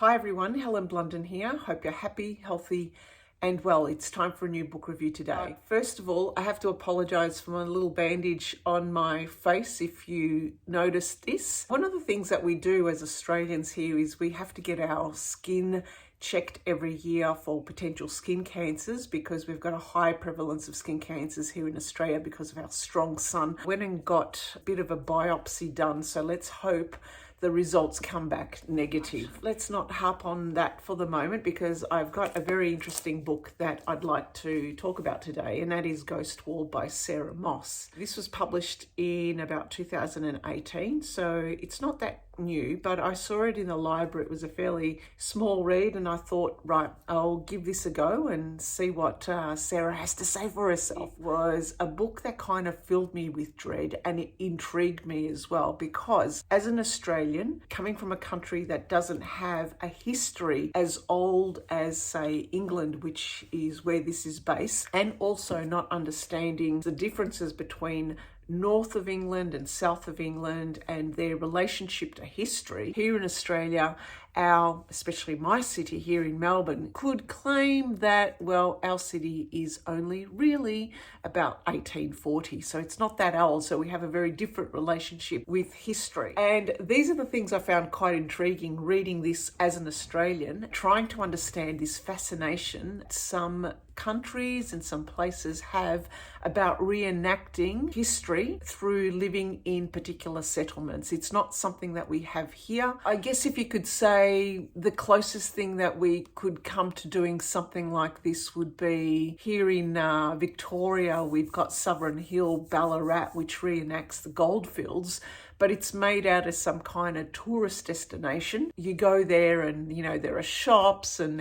Hi everyone, Helen Blunden here. Hope you're happy, healthy and well. It's time for a new book review today. First of all, I have to apologise for my little bandage on my face if you noticed this. One of the things that we do as Australians here is we have to get our skin checked every year for potential skin cancers because we've got a high prevalence of skin cancers here in Australia because of our strong sun. Went and got a bit of a biopsy done, so let's hope the results come back negative. Let's not harp on that for the moment because I've got a very interesting book that I'd like to talk about today, and that is Ghost Wall by Sarah Moss. This was published in about 2018, so it's not that new, but I saw it in the library. It was a fairly small read and I thought, right, I'll give this a go and see what Sarah has to say for herself. It was a book that kind of filled me with dread and it intrigued me as well because as an Australian, coming from a country that doesn't have a history as old as, say, England, which is where this is based, and also not understanding the differences between north of England and south of England and their relationship to history. Here in Australia, especially my city here in Melbourne, could claim that, well, our city is only really about 1840. So it's not that old. So we have a very different relationship with history. And these are the things I found quite intriguing reading this as an Australian, trying to understand this fascination some countries and some places have about reenacting history through living in particular settlements. It's not something that we have here. I guess if you could say the closest thing that we could come to doing something like this would be here in Victoria, we've got Sovereign Hill, Ballarat, which reenacts the goldfields, but it's made out as some kind of tourist destination. You go there and, you know, there are shops and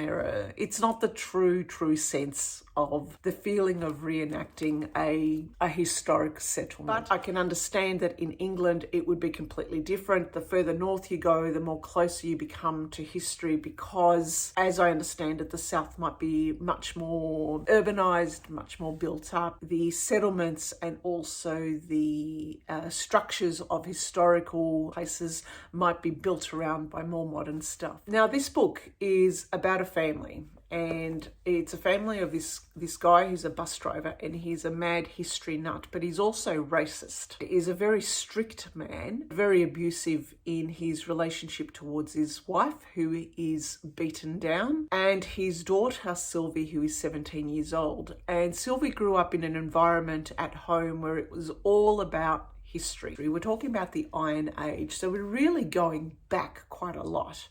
it's not the true sense of the feeling of reenacting a historic settlement. But I can understand that in England it would be completely different. The further north you go, the more closer you become to history because, as I understand it, the south might be much more urbanised, much more built up. The settlements and also the structures of historical places might be built around by more modern stuff. Now, this book is about a family. And it's a family of this guy who's a bus driver and he's a mad history nut, but he's also racist. He's a very strict man, very abusive in his relationship towards his wife, who is beaten down, and his daughter, Sylvie, who is 17 years old. And Sylvie grew up in an environment at home where it was all about history. We're talking about the Iron Age, so we're really going back quite a lot.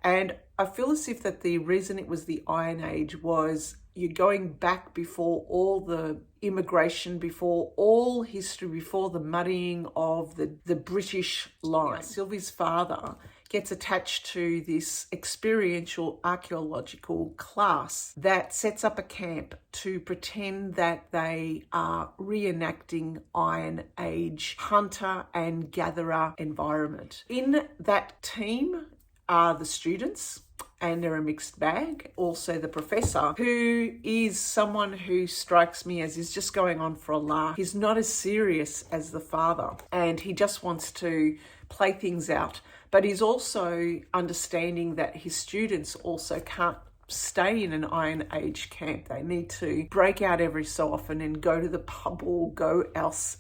And I feel as if that the reason it was the Iron Age was you're going back before all the immigration, before all history, before the muddying of the British line. Yeah. Sylvie's father gets attached to this experiential archaeological class that sets up a camp to pretend that they are reenacting Iron Age hunter and gatherer environment. In that team are the students, and they're a mixed bag. Also the professor, who is someone who strikes me as is just going on for a laugh. He's not as serious as the father, and he just wants to play things out. But he's also understanding that his students also can't stay in an Iron Age camp. They need to break out every so often and go to the pub or go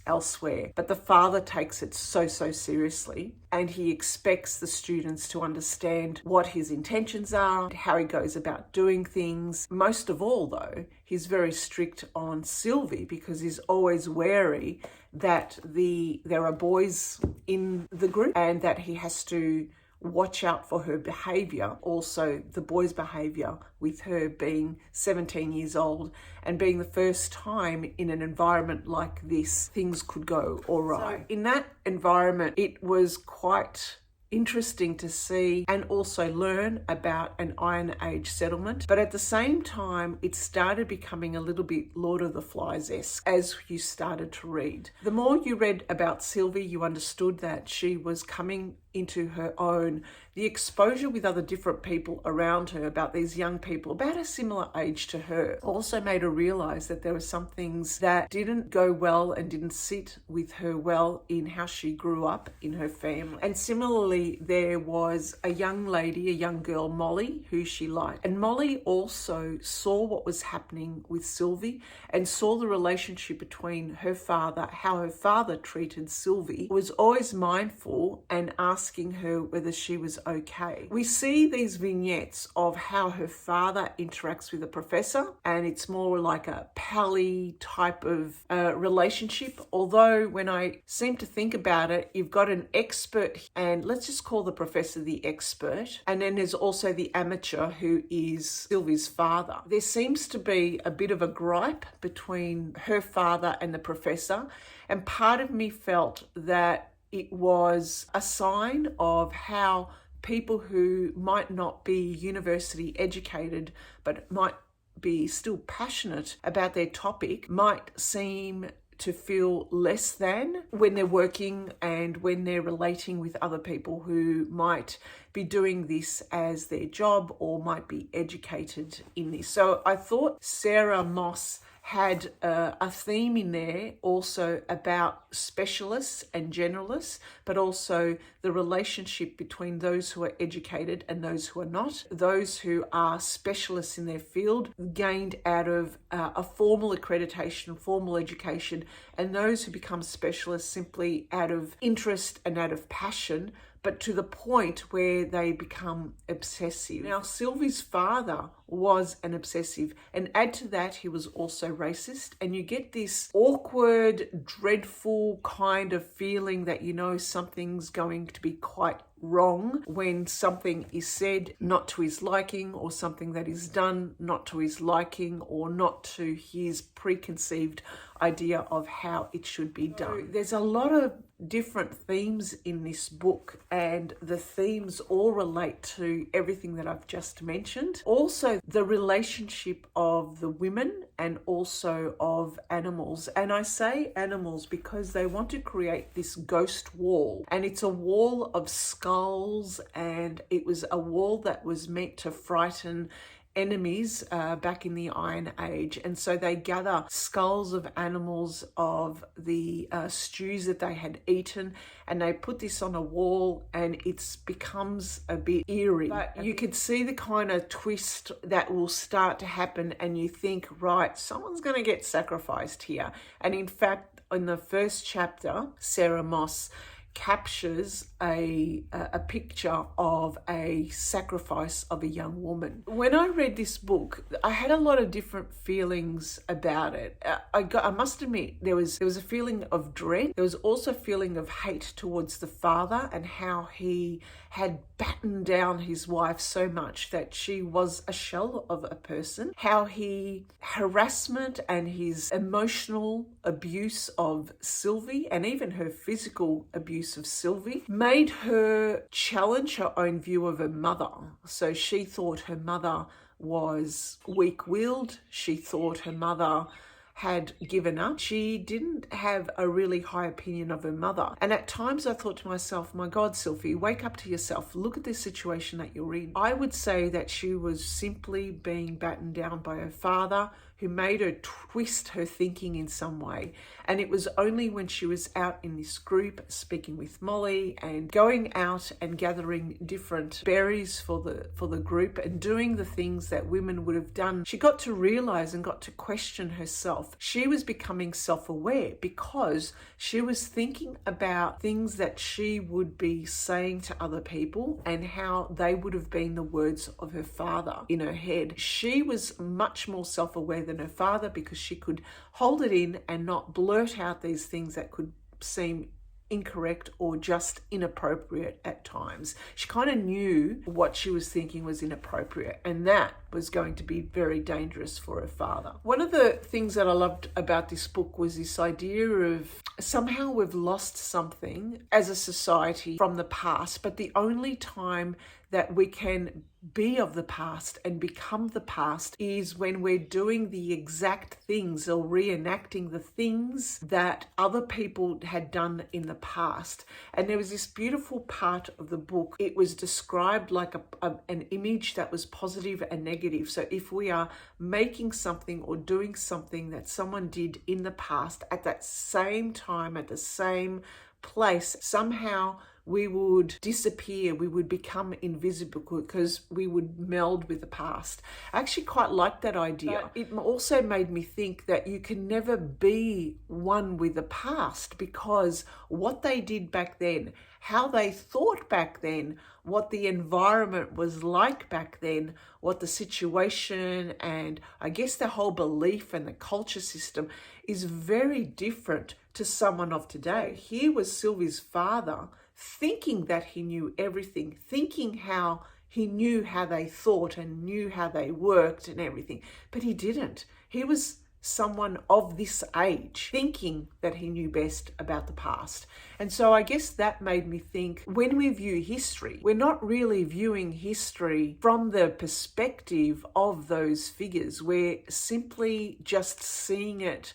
elsewhere. But the father takes it so seriously, and he expects the students to understand what his intentions are, how he goes about doing things. Most of all, though, he's very strict on Sylvie because he's always wary that there are boys in the group and that he has to watch out for her behaviour, also the boy's behaviour, with her being 17 years old and being the first time in an environment like this, things could go all right. So in that environment, it was quite interesting to see and also learn about an Iron Age settlement. But at the same time, it started becoming a little bit Lord of the Flies-esque as you started to read. The more you read about Sylvie, you understood that she was coming into her own, the exposure with other different people around her about these young people about a similar age to her also made her realize that there were some things that didn't go well and didn't sit with her well in how she grew up in her family. And similarly, there was a young lady, a young girl, Molly, who she liked. And Molly also saw what was happening with Sylvie and saw the relationship between her father, how her father treated Sylvie, was always mindful and asking her whether she was okay. We see these vignettes of how her father interacts with the professor, and it's more like a pally type of relationship. Although when I seem to think about it, you've got an expert, and let's just call the professor the expert, and then there's also the amateur who is Sylvie's father. There seems to be a bit of a gripe between her father and the professor, and part of me felt that it was a sign of how people who might not be university educated but might be still passionate about their topic might seem to feel less than when they're working and when they're relating with other people who might be doing this as their job or might be educated in this. So I thought Sarah Moss had a theme in there also about specialists and generalists, but also the relationship between those who are educated and those who are not. Those who are specialists in their field gained out of a formal accreditation, formal education, and those who become specialists simply out of interest and out of passion, but to the point where they become obsessive. Now, Sylvie's father was an obsessive, and add to that, he was also racist, and you get this awkward, dreadful kind of feeling that you know something's going to be quite wrong when something is said not to his liking, or something that is done not to his liking, or not to his preconceived idea of how it should be done. There's a lot of different themes in this book, and the themes all relate to everything that I've just mentioned. Also, the relationship of the women and also of animals. And I say animals because they want to create this ghost wall, and it's a wall of skulls, and it was a wall that was meant to frighten enemies back in the Iron Age. And so they gather skulls of animals of the stews that they had eaten, and they put this on a wall, and it becomes a bit eerie. But you could see the kind of twist that will start to happen, and you think, right, someone's going to get sacrificed here. And in fact, in the first chapter, Sarah Moss captures a picture of a sacrifice of a young woman. When I read this book, I had a lot of different feelings about it. I must admit, there was a feeling of dread. There was also a feeling of hate towards the father and how he had battened down his wife so much that she was a shell of a person. How he harassment and his emotional abuse of Sylvie, and even her physical abuse of Sylvie, made her challenge her own view of her mother. So she thought her mother was weak-willed. She thought her mother had given up. She didn't have a really high opinion of her mother. And at times I thought to myself, my God, Sylvie, wake up to yourself. Look at this situation that you're in. I would say that she was simply being battened down by her father, who made her twist her thinking in some way. And it was only when she was out in this group speaking with Molly and going out and gathering different berries for the group and doing the things that women would have done, she got to realize and got to question herself. She was becoming self-aware because she was thinking about things that she would be saying to other people and how they would have been the words of her father in her head. She was much more self-aware than her father because she could hold it in and not blurt out these things that could seem incorrect or just inappropriate at times. She kind of knew what she was thinking was inappropriate, and that was going to be very dangerous for her father. One of the things that I loved about this book was this idea of somehow we've lost something as a society from the past, but the only time that we can be of the past and become the past is when we're doing the exact things or reenacting the things that other people had done in the past. And there was this beautiful part of the book. It was described like an image that was positive and negative. So if we are making something or doing something that someone did in the past at that same time, at the same place, somehow we would disappear, we would become invisible because we would meld with the past. I actually quite liked that idea. But it also made me think that you can never be one with the past, because what they did back then, how they thought back then, what the environment was like back then, what the situation and I guess the whole belief and the culture system is very different to someone of today. Here was Sylvie's father thinking that he knew everything, thinking how he knew how they thought and knew how they worked and everything, but he didn't. He was someone of this age thinking that he knew best about the past. And so I guess that made me think, when we view history, we're not really viewing history from the perspective of those figures. We're simply just seeing it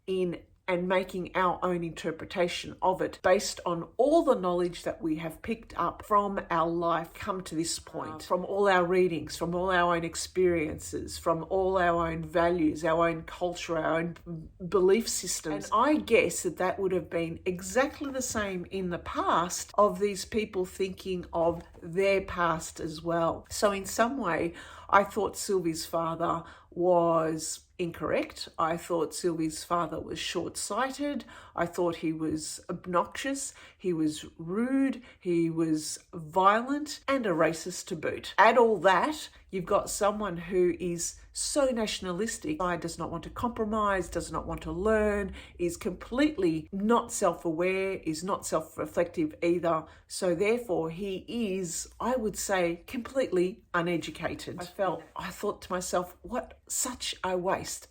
in and making our own interpretation of it based on all the knowledge that we have picked up from our life come to this point, from all our readings, from all our own experiences, from all our own values, our own culture, our own belief systems. And I guess that would have been exactly the same in the past, of these people thinking of their past as well. So in some way, I thought Sylvie's father was incorrect. I thought Sylvie's father was short-sighted. I thought he was obnoxious. He was rude. He was violent and a racist to boot. Add all that, you've got someone who is so nationalistic, does not want to compromise, does not want to learn, is completely not self-aware, is not self-reflective either. So therefore he is, I would say, completely uneducated. I thought to myself, what such a waste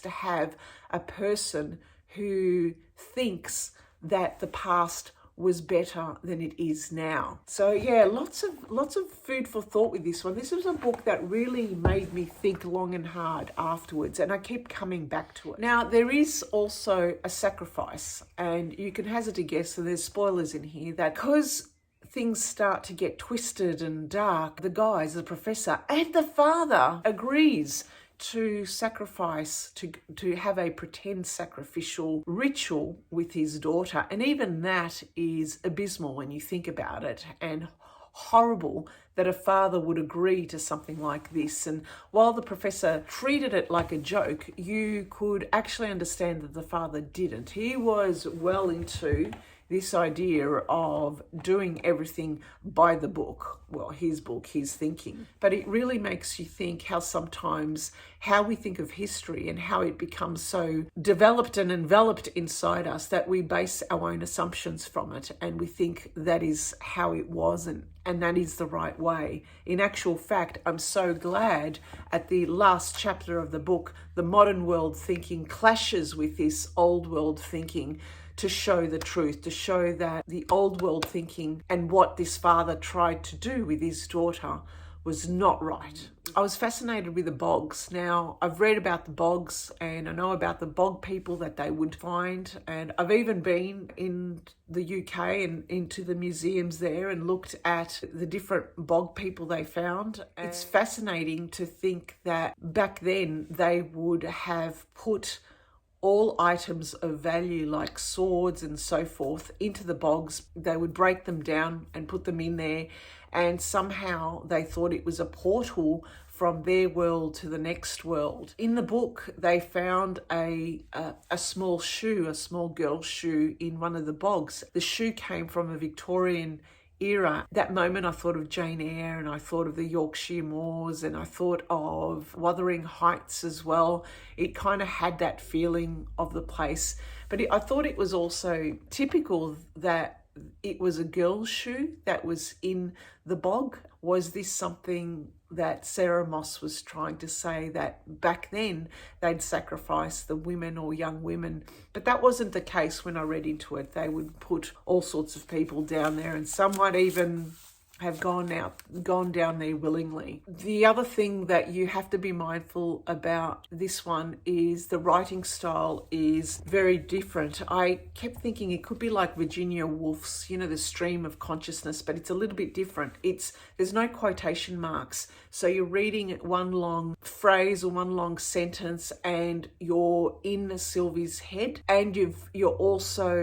to have a person who thinks that the past was better than it is now. So yeah, lots of food for thought with this one. This was a book that really made me think long and hard afterwards, and I keep coming back to it. Now, there is also a sacrifice, and you can hazard a guess, and there's spoilers in here, that because things start to get twisted and dark, the guys, the professor and the father, agrees to sacrifice, to have a pretend sacrificial ritual with his daughter. And even that is abysmal when you think about it, and horrible that a father would agree to something like this. And while the professor treated it like a joke, you could actually understand that the father didn't. He was well into this idea of doing everything by the book. Well, his book, his thinking. But it really makes you think how sometimes how we think of history and how it becomes so developed and enveloped inside us that we base our own assumptions from it, and we think that is how it was and that is the right way. In actual fact, I'm so glad at the last chapter of the book, the modern world thinking clashes with this old world thinking, to show the truth, to show that the old world thinking and what this father tried to do with his daughter was not right. I was fascinated with the bogs. Now, I've read about the bogs and I know about the bog people that they would find, and I've even been in the UK and into the museums there and looked at the different bog people they found. It's fascinating to think that back then they would have put all items of value like swords and so forth into the bogs. They would break them down and put them in there, and somehow they thought it was a portal from their world to the next world. In the book, they found a small shoe, a small girl's shoe in one of the bogs. The shoe came from a Victorian era. That moment I thought of Jane Eyre, and I thought of the Yorkshire Moors, and I thought of Wuthering Heights as well. It kind of had that feeling of the place, but I thought it was also typical that it was a girl's shoe that was in the bog. Was this something that Sarah Moss was trying to say, that back then they'd sacrifice the women or young women? But that wasn't the case when I read into it. They would put all sorts of people down there, and some might even have gone down there willingly. The other thing that you have to be mindful about this one is the writing style is very different. I kept thinking it could be like Virginia Woolf's, the stream of consciousness, but it's a little bit different. There's no quotation marks. So you're reading one long phrase or one long sentence and you're in Sylvie's head, and you're also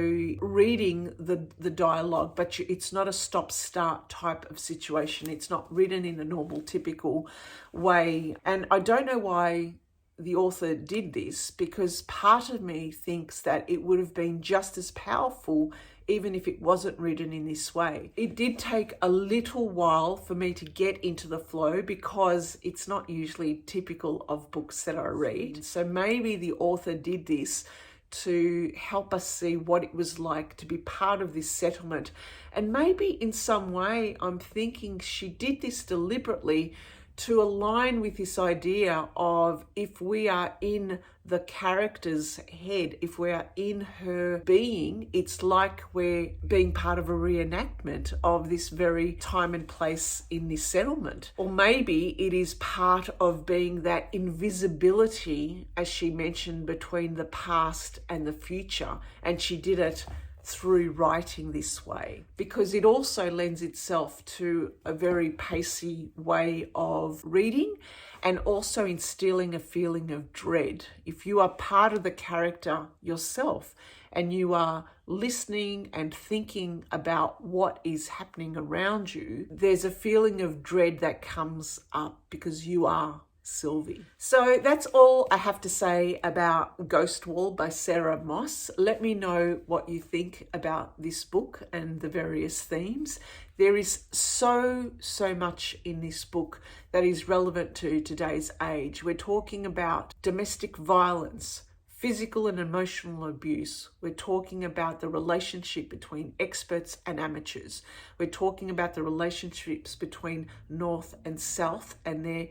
reading the dialogue, but it's not a stop-start type of situation. It's not written in a normal, typical way. And I don't know why the author did this, because part of me thinks that it would have been just as powerful even if it wasn't written in this way. It did take a little while for me to get into the flow because it's not usually typical of books that I read. So maybe the author did this to help us see what it was like to be part of this settlement. And maybe in some way, I'm thinking she did this deliberately to align with this idea of, if we are in the character's head, if we are in her being, it's like we're being part of a reenactment of this very time and place in this settlement. Or maybe it is part of being that invisibility, as she mentioned, between the past and the future. And she did it through writing this way, because it also lends itself to a very pacey way of reading and also instilling a feeling of dread. If you are part of the character yourself and you are listening and thinking about what is happening around you, there's a feeling of dread that comes up because you are Sylvie. So that's all I have to say about Ghost Wall by Sarah Moss. Let me know what you think about this book and the various themes. There is so much in this book that is relevant to today's age. We're talking about domestic violence, physical and emotional abuse. We're talking about the relationship between experts and amateurs. We're talking about the relationships between North and South and their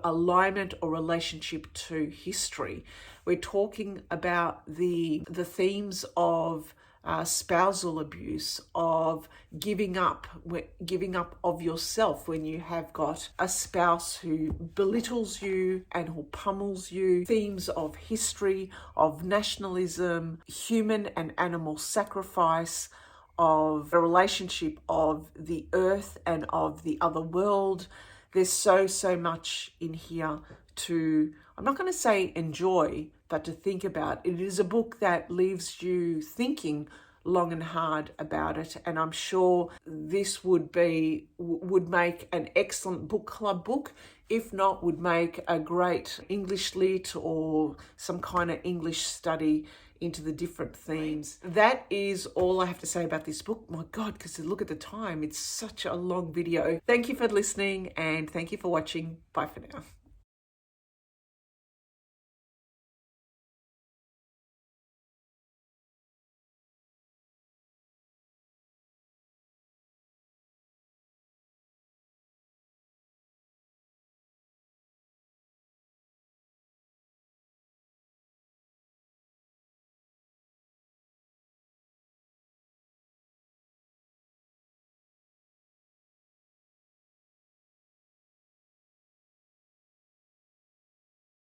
alignment or relationship to history. We're talking about the themes of spousal abuse, of giving up of yourself when you have got a spouse who belittles you and who pummels you, themes of history, of nationalism, human and animal sacrifice, of the relationship of the earth and of the other world. There's so much in here to, I'm not going to say enjoy, but to think about. It is a book that leaves you thinking long and hard about it. And I'm sure this would make an excellent book club book. If not, would make a great English lit or some kind of English study into the different themes. That is all I have to say about this book. My God, because look at the time. It's such a long video. Thank you for listening and thank you for watching. Bye for now.